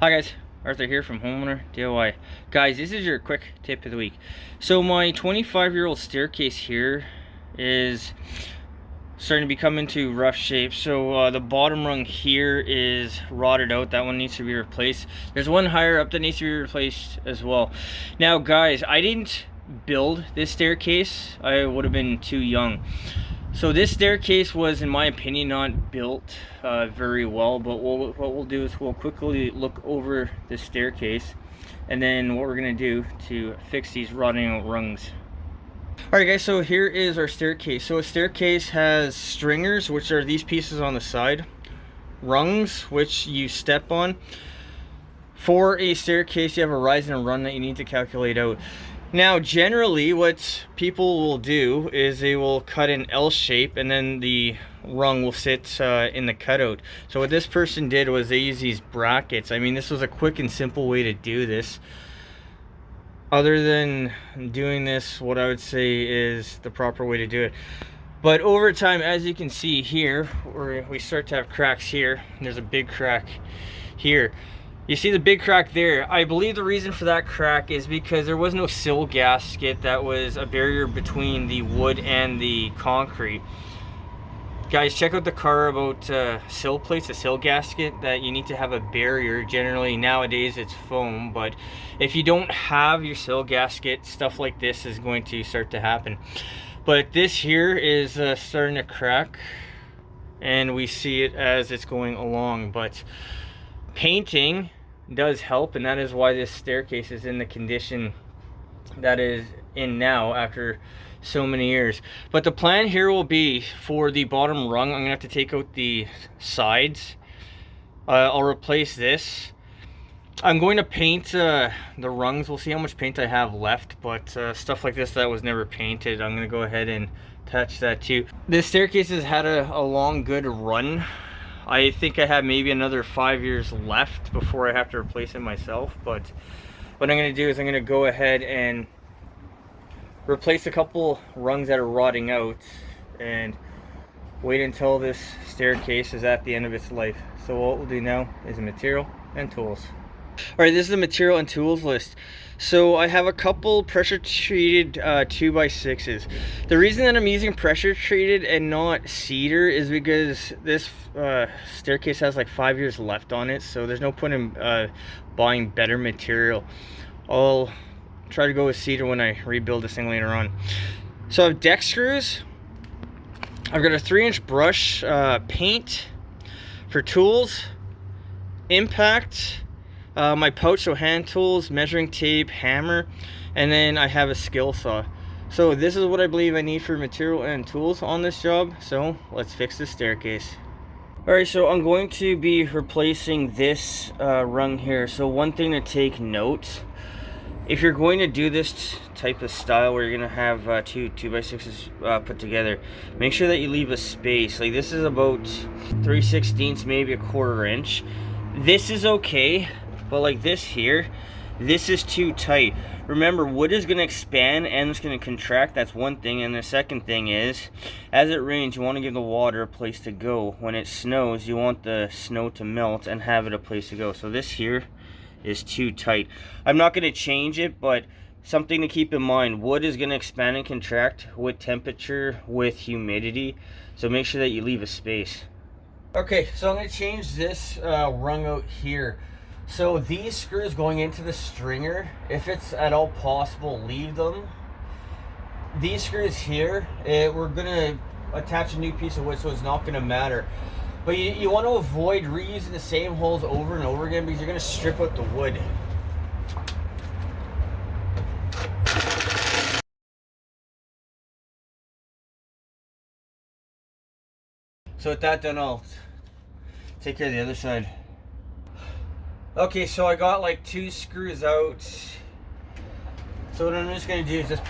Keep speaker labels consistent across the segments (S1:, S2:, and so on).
S1: Hi guys, Arthur here from Homeowner DIY. Guys, this is your quick tip of the week. So my 25-year-old staircase here is starting to become into rough shape. So the bottom rung here is rotted out. That one needs to be replaced. There's one higher up that needs to be replaced as well. Now guys, I didn't build this staircase. I would have been too young. So this staircase was, in my opinion, not built very well, but what we'll do is we'll quickly look over this staircase and then what we're going to do to fix these rotting out rungs. Alright guys, so here is our staircase. So a staircase has stringers, which are these pieces on the side, rungs, which you step on. For a staircase, you have a rise and a run that you need to calculate out. Now, generally, what people will do is they will cut an L shape and then the rung will sit in the cutout. So what this person did was they used these brackets. I mean, this was a quick and simple way to do this. Other than doing this, what I would say is the proper way to do it. But over time, as you can see here, where we start to have cracks here, there's a big crack here. You see the big crack there. I believe the reason for that crack is because there was no sill gasket that was a barrier between the wood and the concrete. Guys, check out the car about sill plates, a sill gasket, that you need to have a barrier. Generally nowadays it's foam, but if you don't have your sill gasket, stuff like this is going to start to happen. But this here is starting to crack and we see it as it's going along. But painting does help, and that is why this staircase is in the condition that is in now after so many years. But the plan here will be for the bottom rung, I'm gonna have to take out the sides. I'll replace this. I'm going to paint the rungs. We'll see how much paint I have left, but stuff like this that was never painted, I'm gonna go ahead and touch that too. This staircase has had a long good run. I think I have maybe another 5 years left before I have to replace it myself. But what I'm going to do is I'm going to go ahead and replace a couple rungs that are rotting out and wait until this staircase is at the end of its life. So what we'll do now is material and tools. Alright, this is the material and tools list. So I have a couple pressure treated 2x6s. The reason that I'm using pressure treated and not cedar is because this staircase has like 5 years left on it, so there's no point in buying better material. I'll try to go with cedar when I rebuild this thing later on. So I have deck screws. I've got a 3-inch brush, paint for tools, impact, my pouch, so hand tools, measuring tape, hammer, and then I have a skill saw. So this is what I believe I need for material and tools on this job. So let's fix this staircase. Alright, so I'm going to be replacing this rung here. So one thing to take note, if you're going to do this type of style where you're going to have two 2x6s put together, make sure that you leave a space. Like this is about 3/16, maybe a 1/4 inch. This is okay, but like this here, this is too tight. Remember, wood is going to expand and it's going to contract. That's one thing. And the second thing is, as it rains, you want to give the water a place to go. When it snows, you want the snow to melt and have it a place to go. So this here is too tight. I'm not going to change it, but something to keep in mind, wood is going to expand and contract with temperature, with humidity. So make sure that you leave a space. Okay, so I'm going to change this rung out here. So these screws going into the stringer, if it's at all possible, leave them. These screws here, we're going to attach a new piece of wood, so it's not going to matter. But you want to avoid reusing the same holes over and over again because you're going to strip out the wood. So with that done, I'll take care of the other side. Okay, so I got like 2 screws out. So what I'm just going to do is just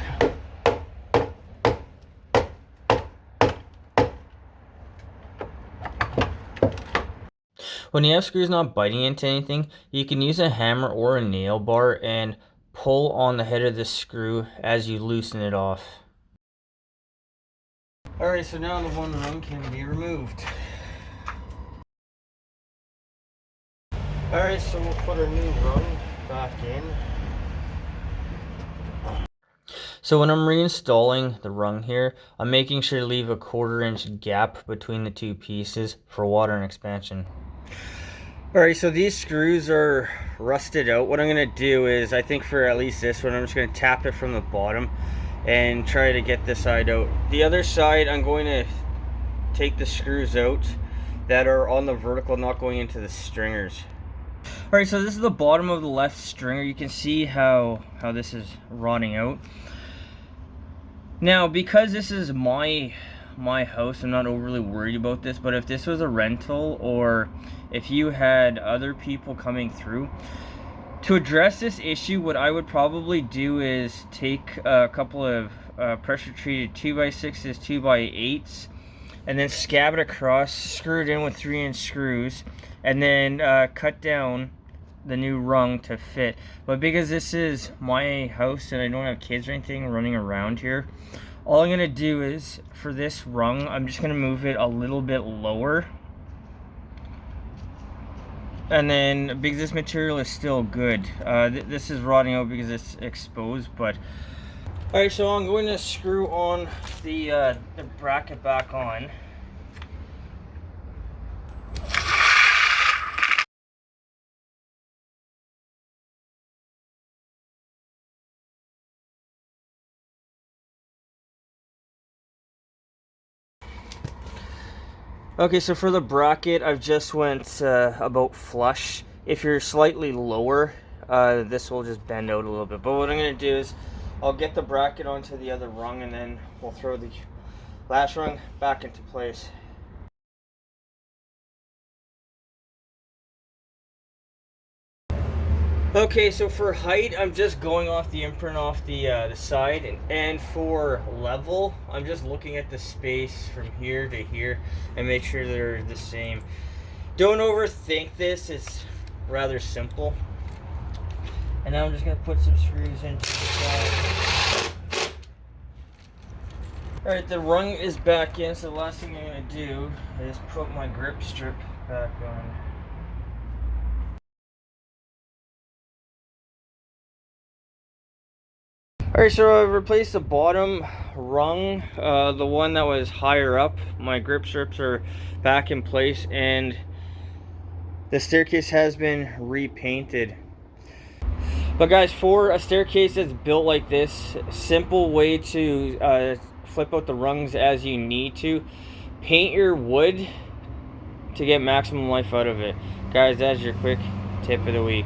S1: when you have screws not biting into anything, you can use a hammer or a nail bar and pull on the head of the screw as you loosen it off. Alright, so now the one rung can be removed. Alright, so we'll put our new rung back in. So when I'm reinstalling the rung here, I'm making sure to leave a 1/4 inch gap between the two pieces for water and expansion. Alright, so these screws are rusted out. What I'm going to do is, I think for at least this one, I'm just going to tap it from the bottom and try to get this side out. The other side, I'm going to take the screws out that are on the vertical, not going into the stringers. Alright, so this is the bottom of the left stringer. You can see how this is rotting out. Now, because this is my house, I'm not overly worried about this, but if this was a rental or if you had other people coming through, to address this issue, what I would probably do is take a couple of pressure treated 2x6s, 2x8s, and then scab it across, screw it in with 3-inch screws, and then cut down the new rung to fit. But because this is my house and I don't have kids or anything running around here, all I'm gonna do is, for this rung, I'm just gonna move it a little bit lower. And then, because this material is still good, this is rotting out because it's exposed, but... Alright, so I'm going to screw on the bracket back on. Okay, so for the bracket, I've just went about flush. If you're slightly lower, this will just bend out a little bit. But what I'm going to do is, I'll get the bracket onto the other rung, and then we'll throw the last rung back into place. Okay, so for height, I'm just going off the imprint off the side, and for level, I'm just looking at the space from here to here and make sure they're the same. Don't overthink this, it's rather simple. And now I'm just going to put some screws into the side. Alright, the rung is back in, so the last thing I'm going to do is put my grip strip back on. Alright, so I've replaced the bottom rung, the one that was higher up. My grip strips are back in place, and the staircase has been repainted. But guys, for a staircase that's built like this, simple way to flip out the rungs as you need to. Paint your wood to get maximum life out of it. Guys, that's your quick tip of the week.